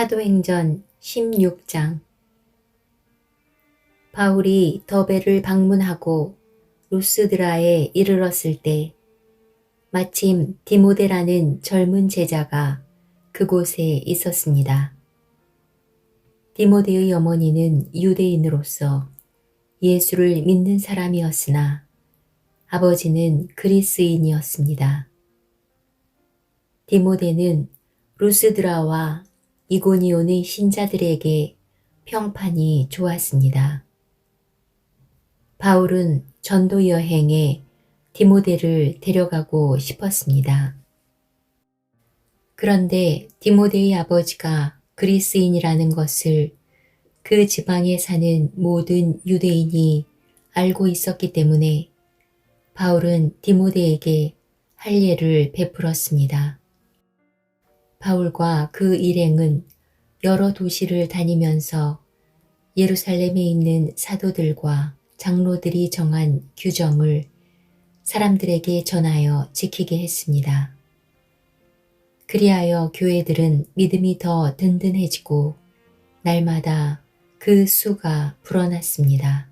사도행전 16장. 바울이 더베를 방문하고 루스드라에 이르렀을 때 마침 디모데라는 젊은 제자가 그곳에 있었습니다. 디모데의 어머니는 유대인으로서 예수를 믿는 사람이었으나 아버지는 그리스인이었습니다. 디모데는 루스드라와 이고니온의 신자들에게 평판이 좋았습니다. 바울은 전도 여행에 디모데를 데려가고 싶었습니다. 그런데 디모데의 아버지가 그리스인이라는 것을 그 지방에 사는 모든 유대인이 알고 있었기 때문에 바울은 디모데에게 할례를 베풀었습니다. 바울과 그 일행은 여러 도시를 다니면서 예루살렘에 있는 사도들과 장로들이 정한 규정을 사람들에게 전하여 지키게 했습니다. 그리하여 교회들은 믿음이 더 든든해지고 날마다 그 수가 불어났습니다.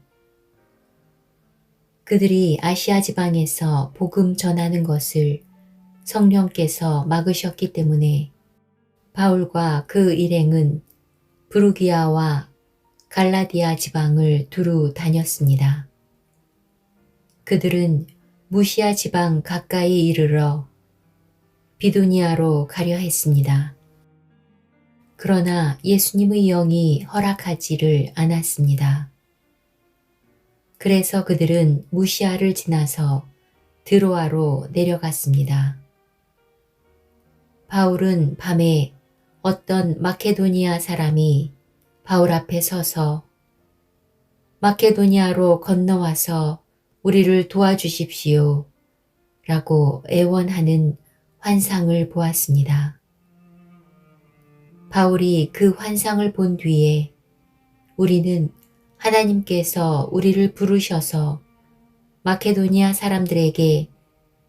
그들이 아시아 지방에서 복음 전하는 것을 성령께서 막으셨기 때문에 바울과 그 일행은 부르기아와 갈라디아 지방을 두루 다녔습니다. 그들은 무시아 지방 가까이 이르러 비두니아로 가려 했습니다. 그러나 예수님의 영이 허락하지를 않았습니다. 그래서 그들은 무시아를 지나서 드로아로 내려갔습니다. 바울은 밤에 어떤 마케도니아 사람이 바울 앞에 서서 마케도니아로 건너와서 우리를 도와주십시오 라고 애원하는 환상을 보았습니다. 바울이 그 환상을 본 뒤에 우리는 하나님께서 우리를 부르셔서 마케도니아 사람들에게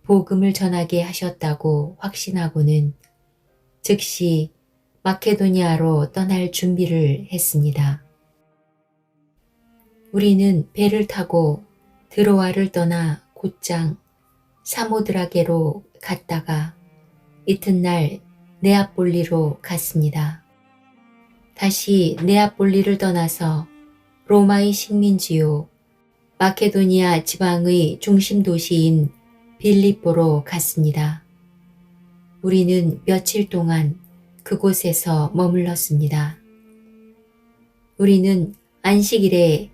복음을 전하게 하셨다고 확신하고는 즉시 마케도니아로 떠날 준비를 했습니다. 우리는 배를 타고 드로아를 떠나 곧장 사모드라게로 갔다가 이튿날 네아폴리로 갔습니다. 다시 네아폴리를 떠나서 로마의 식민지요 마케도니아 지방의 중심 도시인 빌립보로 갔습니다. 우리는 며칠 동안 그곳에서 머물렀습니다. 우리는 안식일에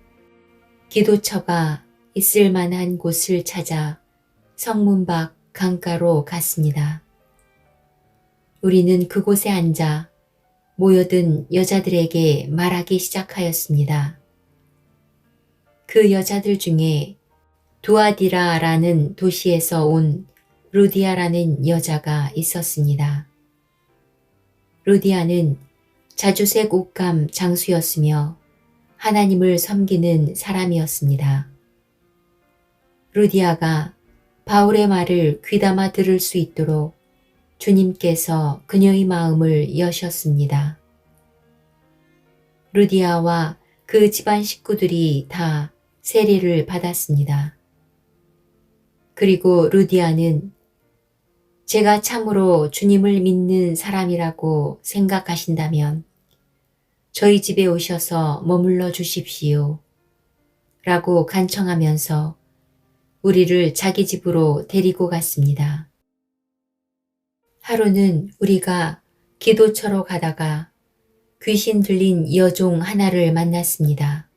기도처가 있을 만한 곳을 찾아 성문 밖 강가로 갔습니다. 우리는 그곳에 앉아 모여든 여자들에게 말하기 시작하였습니다. 그 여자들 중에 두아디라라는 도시에서 온 루디아라는 여자가 있었습니다. 루디아는 자주색 옷감 장수였으며 하나님을 섬기는 사람이었습니다. 루디아가 바울의 말을 귀담아 들을 수 있도록 주님께서 그녀의 마음을 여셨습니다. 루디아와 그 집안 식구들이 다 세례를 받았습니다. 그리고 루디아는 제가 참으로 주님을 믿는 사람이라고 생각하신다면 저희 집에 오셔서 머물러 주십시오 라고 간청하면서 우리를 자기 집으로 데리고 갔습니다. 하루는 우리가 기도처로 가다가 귀신 들린 여종 하나를 만났습니다.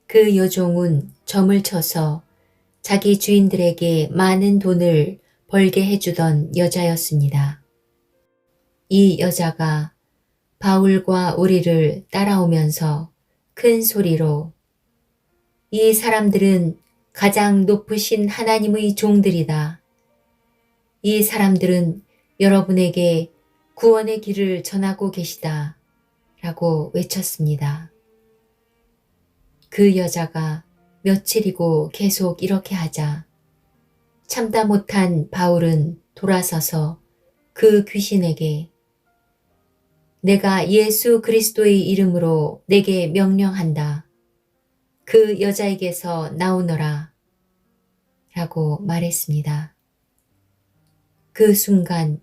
그 여종은 점을 쳐서 자기 주인들에게 많은 돈을 벌게 해주던 여자였습니다. 이 여자가 바울과 우리를 따라오면서 큰 소리로 이 사람들은 가장 높으신 하나님의 종들이다. 이 사람들은 여러분에게 구원의 길을 전하고 계시다 라고 외쳤습니다. 그 여자가 며칠이고 계속 이렇게 하자 참다 못한 바울은 돌아서서 그 귀신에게 내가 예수 그리스도의 이름으로 내게 명령한다. 그 여자에게서 나오너라. 라고 말했습니다. 그 순간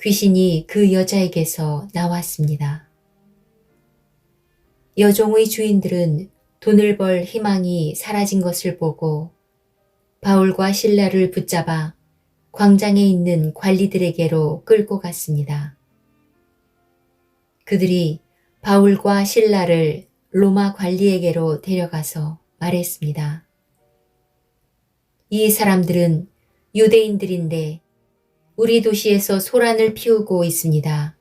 귀신이 그 여자에게서 나왔습니다. 여종의 주인들은 돈을 벌 희망이 사라진 것을 보고 바울과 실라를 붙잡아 광장에 있는 관리들에게로 끌고 갔습니다. 그들이 바울과 실라를 로마 관리에게로 데려가서 말했습니다. 이 사람들은 유대인들인데 우리 도시에서 소란을 피우고 있습니다.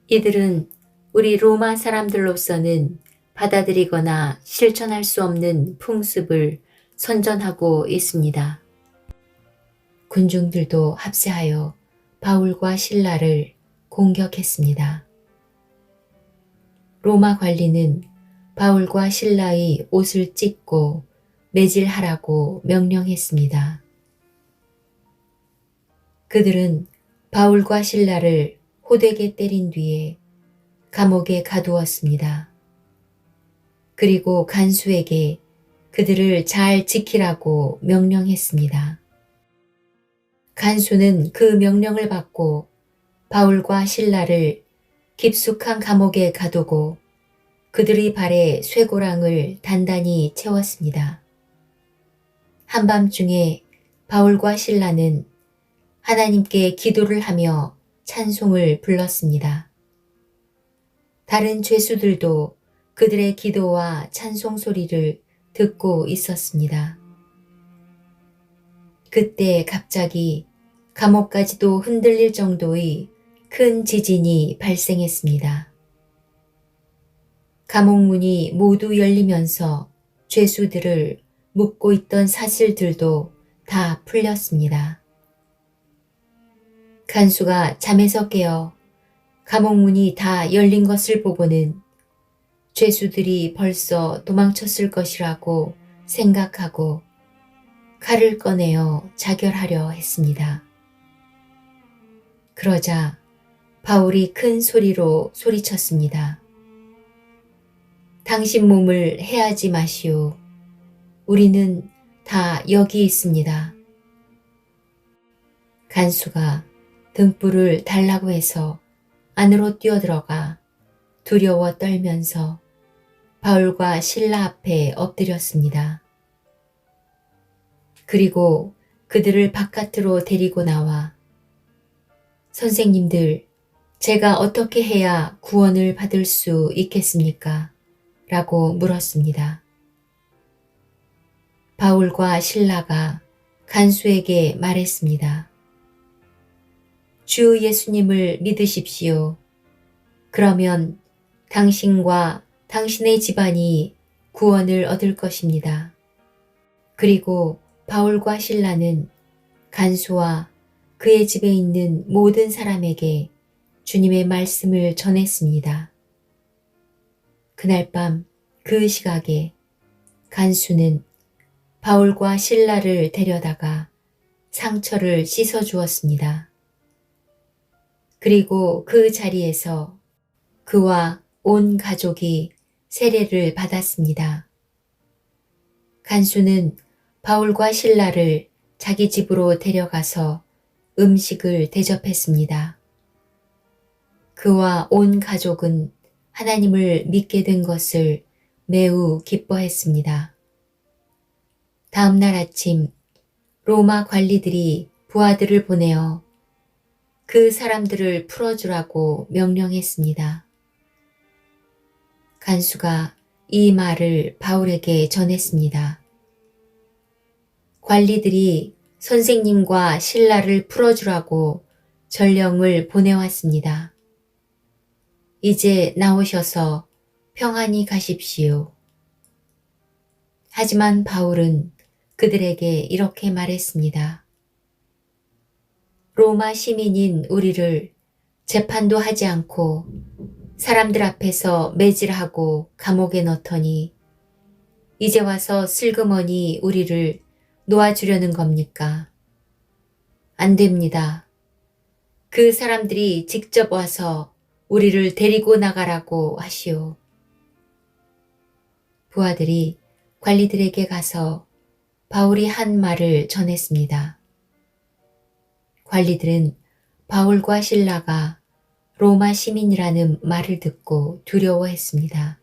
이들은 우리 로마 사람들로서는 받아들이거나 실천할 수 없는 풍습을 선전하고 있습니다. 군중들도 합세하여 바울과 실라를 공격했습니다. 로마 관리는 바울과 실라의 옷을 찢고 매질하라고 명령했습니다. 그들은 바울과 실라를 호되게 때린 뒤에 감옥에 가두었습니다. 그리고 간수에게 그들을 잘 지키라고 명령했습니다. 간수는 그 명령을 받고 바울과 실라를 깊숙한 감옥에 가두고 그들의 발에 쇠고랑을 단단히 채웠습니다. 한밤중에 바울과 실라는 하나님께 기도를 하며 찬송을 불렀습니다. 다른 죄수들도 그들의 기도와 찬송 소리를 듣고 있었습니다. 그때 갑자기 감옥까지도 흔들릴 정도의 큰 지진이 발생했습니다. 감옥 문이 모두 열리면서 죄수들을 묶고 있던 사슬들도 다 풀렸습니다. 간수가 잠에서 깨어 감옥 문이 다 열린 것을 보고는 죄수들이 벌써 도망쳤을 것이라고 생각하고 칼을 꺼내어 자결하려 했습니다. 그러자 바울이 큰 소리로 소리쳤습니다. 당신 몸을 해하지 마시오. 우리는 다 여기 있습니다. 간수가 등불을 달라고 해서 안으로 뛰어들어가 두려워 떨면서 바울과 실라 앞에 엎드렸습니다. 그리고 그들을 바깥으로 데리고 나와 선생님들, 제가 어떻게 해야 구원을 받을 수 있겠습니까? 라고 물었습니다. 바울과 실라가 간수에게 말했습니다. 주 예수님을 믿으십시오. 그러면 당신과 당신의 집안이 구원을 얻을 것입니다. 그리고 바울과 실라는 간수와 그의 집에 있는 모든 사람에게 주님의 말씀을 전했습니다. 그날 밤 그 시각에 간수는 바울과 실라를 데려다가 상처를 씻어 주었습니다. 그리고 그 자리에서 그와 온 가족이 세례를 받았습니다. 간수는 바울과 실라를 자기 집으로 데려가서 음식을 대접했습니다. 그와 온 가족은 하나님을 믿게 된 것을 매우 기뻐했습니다. 다음 날 아침 로마 관리들이 부하들을 보내어 그 사람들을 풀어주라고 명령했습니다. 간수가 이 말을 바울에게 전했습니다. 관리들이 선생님과 실라를 풀어주라고 전령을 보내왔습니다. 이제 나오셔서 평안히 가십시오. 하지만 바울은 그들에게 이렇게 말했습니다. 로마 시민인 우리를 재판도 하지 않고 사람들 앞에서 매질하고 감옥에 넣더니 이제 와서 슬그머니 우리를 놓아주려는 겁니까? 안 됩니다. 그 사람들이 직접 와서 우리를 데리고 나가라고 하시오. 부하들이 관리들에게 가서 바울이 한 말을 전했습니다. 관리들은 바울과 실라가 로마 시민이라는 말을 듣고 두려워했습니다.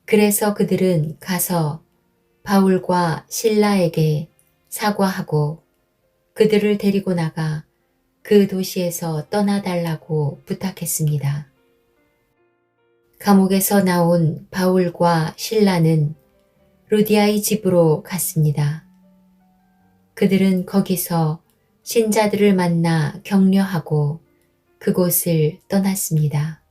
그래서 그들은 가서 바울과 실라에게 사과하고 그들을 데리고 나가 그 도시에서 떠나달라고 부탁했습니다. 감옥에서 나온 바울과 실라는 루디아의 집으로 갔습니다. 그들은 거기서 신자들을 만나 격려하고 그곳을 떠났습니다.